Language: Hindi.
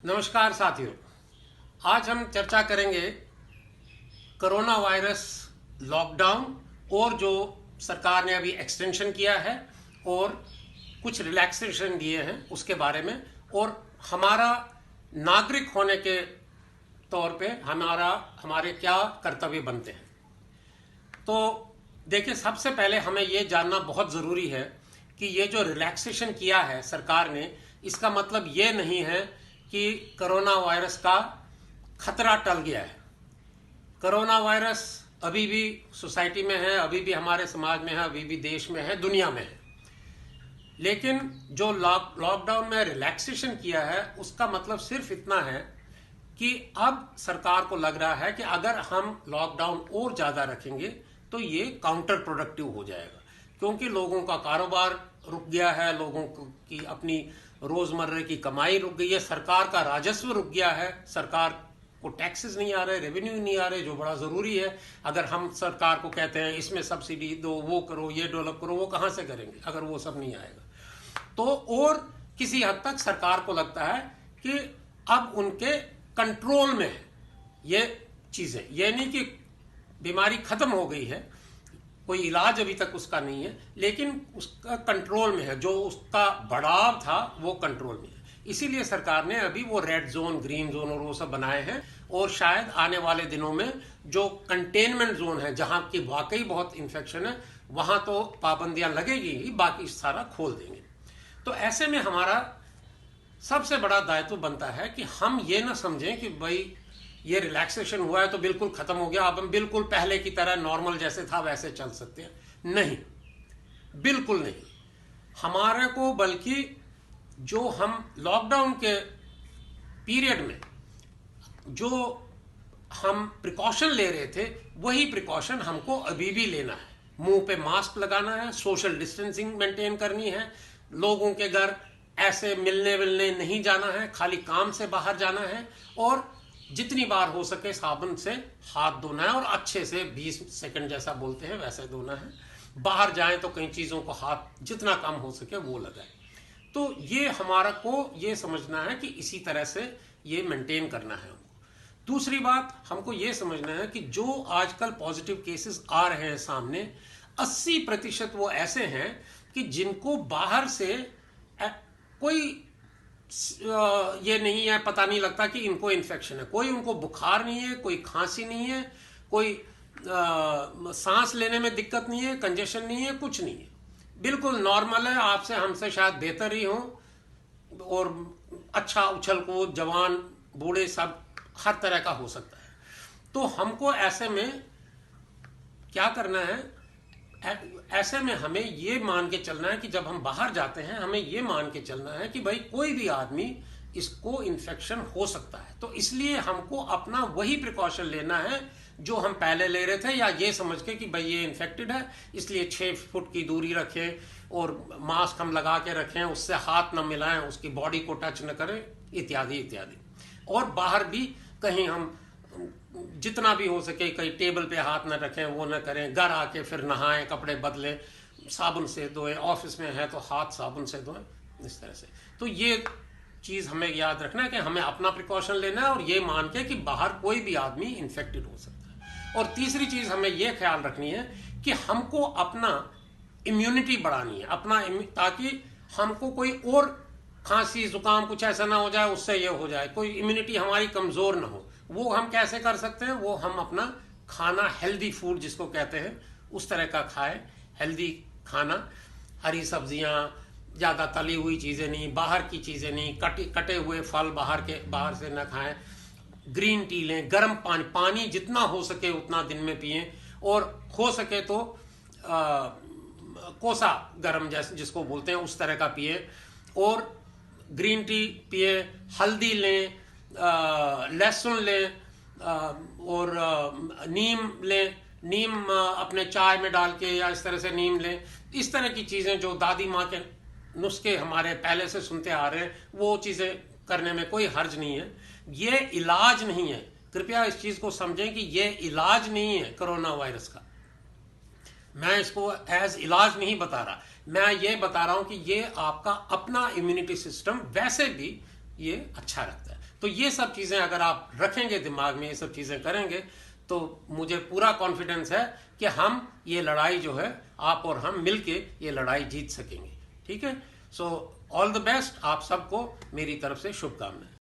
नमस्कार साथियों, आज हम चर्चा करेंगे कोरोना वायरस लॉकडाउन और जो सरकार ने अभी एक्सटेंशन किया है और कुछ रिलैक्सेशन दिए हैं उसके बारे में, और हमारा नागरिक होने के तौर पे हमारे क्या कर्तव्य बनते हैं। तो देखिए, सबसे पहले हमें ये जानना बहुत ज़रूरी है कि ये जो रिलैक्सेशन किया है सरकार ने, इसका मतलब ये नहीं है कि कोरोना वायरस का खतरा टल गया है। कोरोना वायरस अभी भी सोसाइटी में है, अभी भी हमारे समाज में है, अभी भी देश में है, दुनिया में है। लेकिन जो लॉकडाउन में रिलैक्सेशन किया है उसका मतलब सिर्फ इतना है कि अब सरकार को लग रहा है कि अगर हम लॉकडाउन और ज़्यादा रखेंगे तो ये काउंटर प्रोडक्टिव हो जाएगा, क्योंकि लोगों का कारोबार रुक गया है, लोगों की अपनी रोजमर्रा की कमाई रुक गई है, सरकार का राजस्व रुक गया है, सरकार को टैक्सेस नहीं आ रहे, रेवेन्यू नहीं आ रहे, जो बड़ा ज़रूरी है। अगर हम सरकार को कहते हैं इसमें सब्सिडी दो, वो करो, ये डेवलप करो, वो कहाँ से करेंगे अगर वो सब नहीं आएगा। तो और किसी हद तक सरकार को लगता है कि अब उनके कंट्रोल में है ये चीज़ें, ये नहीं कि बीमारी खत्म हो गई है, कोई इलाज अभी तक उसका नहीं है, लेकिन उसका कंट्रोल में है, जो उसका बढ़ाव था वो कंट्रोल में है। इसीलिए सरकार ने अभी वो रेड जोन, ग्रीन जोन और वो सब बनाए हैं, और शायद आने वाले दिनों में जो कंटेनमेंट जोन है, जहां की वाकई बहुत इन्फेक्शन है, वहां तो पाबंदियां लगेगी ही, बाकी सारा खोल देंगे। तो ऐसे में हमारा सबसे बड़ा दायित्व बनता है कि हम ये ना समझें कि भाई ये रिलैक्सेशन हुआ है तो बिल्कुल खत्म हो गया, अब हम बिल्कुल पहले की तरह नॉर्मल जैसे था वैसे चल सकते हैं। नहीं, बिल्कुल नहीं। हमारे को बल्कि जो हम लॉकडाउन के पीरियड में जो हम प्रिकॉशन ले रहे थे, वही प्रिकॉशन हमको अभी भी लेना है। मुंह पे मास्क लगाना है, सोशल डिस्टेंसिंग मेंटेन करनी है, लोगों के घर ऐसे मिलने विलने नहीं जाना है, खाली काम से बाहर जाना है, और जितनी बार हो सके साबुन से हाथ धोना है, और अच्छे से 20 सेकंड जैसा बोलते हैं वैसे धोना है। बाहर जाएं तो कई चीज़ों को हाथ जितना कम हो सके वो लगाएं। तो ये हमारा को ये समझना है कि इसी तरह से ये मेंटेन करना है हमको। दूसरी बात, हमको ये समझना है कि जो आजकल पॉजिटिव केसेस आ रहे हैं सामने, 80% वो ऐसे हैं कि जिनको बाहर से कोई ये नहीं है, पता नहीं लगता कि इनको इन्फेक्शन है। कोई उनको बुखार नहीं है, कोई खांसी नहीं है, कोई सांस लेने में दिक्कत नहीं है, कंजेशन नहीं है, कुछ नहीं है, बिल्कुल नॉर्मल है। आपसे हमसे शायद बेहतर ही हो, और अच्छा उछल कूद, जवान बूढ़े सब हर तरह का हो सकता है। तो हमको ऐसे में क्या करना है, ऐसे में हमें ये मान के चलना है कि जब हम बाहर जाते हैं हमें ये मान के चलना है कि भाई कोई भी आदमी इसको इन्फेक्शन हो सकता है। तो इसलिए हमको अपना वही प्रिकॉशन लेना है जो हम पहले ले रहे थे, या ये समझ के कि भाई ये इन्फेक्टेड है इसलिए 6 फुट की दूरी रखें, और मास्क हम लगा के रखें, उससे हाथ न मिलाएं, उसकी बॉडी को टच न करें, इत्यादि इत्यादि। और बाहर भी कहीं हम जितना भी हो सके कहीं टेबल पे हाथ न रखें, वो न करें। घर आके फिर नहाएं, कपड़े बदलें, साबुन से धोएं, ऑफिस में है तो हाथ साबुन से धोएं, इस तरह से। तो ये चीज़ हमें याद रखना है कि हमें अपना प्रिकॉशन लेना है, और ये मान के कि बाहर कोई भी आदमी इन्फेक्टेड हो सकता है। और तीसरी चीज़ हमें ये ख्याल रखनी है कि हमको अपना इम्यूनिटी बढ़ानी है, ताकि हमको कोई और खांसी जुकाम कुछ ऐसा ना हो जाए, उससे ये हो जाए, कोई इम्यूनिटी हमारी कमज़ोर ना हो। वो हम कैसे कर सकते हैं? वो हम अपना खाना, हेल्दी फूड जिसको कहते हैं, उस तरह का खाएं। हेल्दी खाना, हरी सब्जियां, ज़्यादा तली हुई चीज़ें नहीं, बाहर की चीज़ें नहीं, कटे हुए फल बाहर से न खाएं। ग्रीन टी लें, गर्म पानी जितना हो सके उतना दिन में पिएं, और हो सके तो कोसा गर्म जैसे जिसको बोलते हैं उस तरह का पिए, और ग्रीन टी पिए, हल्दी लें, लहसुन लें, और नीम लें, नीम अपने चाय में डाल के या इस तरह से नीम लें। इस तरह की चीज़ें जो दादी माँ के नुस्खे हमारे पहले से सुनते आ रहे हैं, वो चीज़ें करने में कोई हर्ज नहीं है। ये इलाज नहीं है, कृपया इस चीज़ को समझें कि ये इलाज नहीं है कोरोना वायरस का। मैं इसको एज इलाज नहीं बता रहा, मैं ये बता रहा हूं कि ये आपका अपना इम्यूनिटी सिस्टम वैसे भी ये अच्छा रखता है। तो ये सब चीज़ें अगर आप रखेंगे दिमाग में, ये सब चीज़ें करेंगे, तो मुझे पूरा कॉन्फिडेंस है कि हम ये लड़ाई जो है, आप और हम मिलके ये लड़ाई जीत सकेंगे। ठीक है, सो ऑल द बेस्ट, आप सबको मेरी तरफ से शुभकामनाएं।